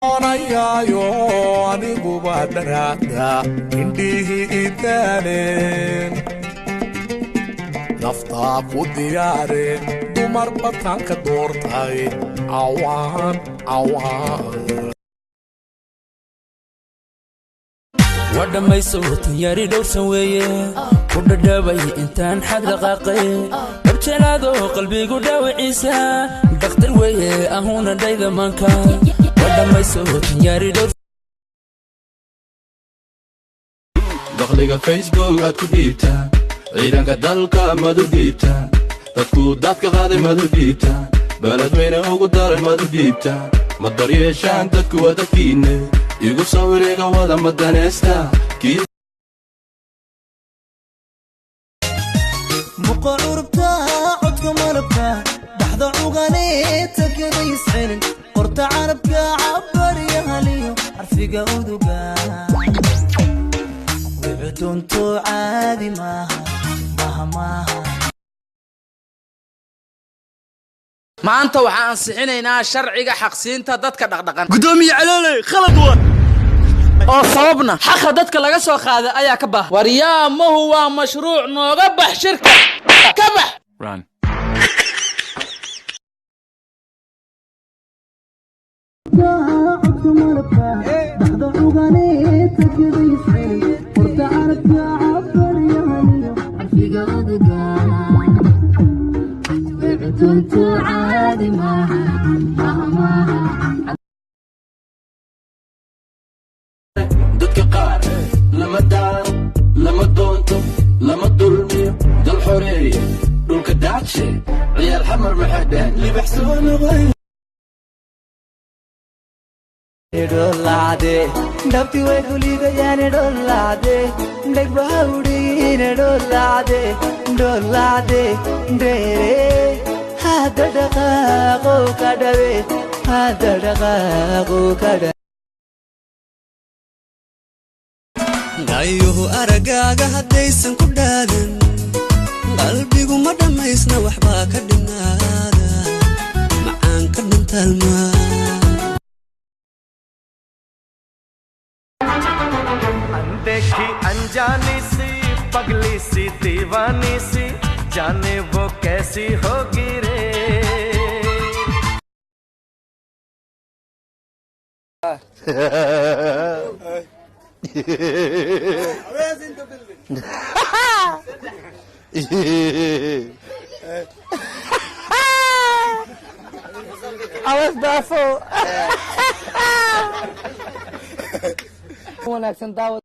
Yo anigu badarada indihi idalen nafta ku diyaare dumar batanka doortay awaan wadhamayso tanyari dhowrsan weeye ku dhadhabay intaan xag dhaqaaqay dhabjelaado qalbigu dhaawiciisa dhakhtar weeye ahuna dhayda manka wadhamayso tanyari dhowrsan dakhliga Facebook aad ku dhiibtaa ciidanka dalka madu dhiibtaa dadku dadka qaaday madu dhiibtaa baladweyne ugu daray madu dhiibtaa ma daryeeshaan dadku wadadkiinne igu sawiriga wada madaneysta muqa urubta codka malabka dhaxda uganeeta kada iscelin qorta carabka cabariya haliyo arfiga uduga wicdunto caadi maaha maanta waxaan ansixinaynaa sharciga xaqsiinta dadka dhaqdhaqan gudoomiye calooley khalad waa oo sababna xaqa dadka laga soo qaaday ayaa ka baahan waryaamahu waa mashruuc nooga bax shirka ka bax run dadka qaar lama daaro lama doonto lama dulmiyo dal xoreeye dhulka daadshe ciyaal xamar maxadhaan libax soo noqoy idolade dhabti way kuligayaan idolade dhagbahawdhiin idolade dheere hada dhaqaaqo ka dhawe hada dhaqaaqo ka dhawe ayuhu aragaaga haddaysan ku dhaadan qalbigu ma dhammaysna waxbaa ka dhinaada macaan ka dhantaalmaa देखी अनजानी सी पगली सी दीवानी सी जाने वो कैसी होगी रे I was baffled. Wanaagsan daawad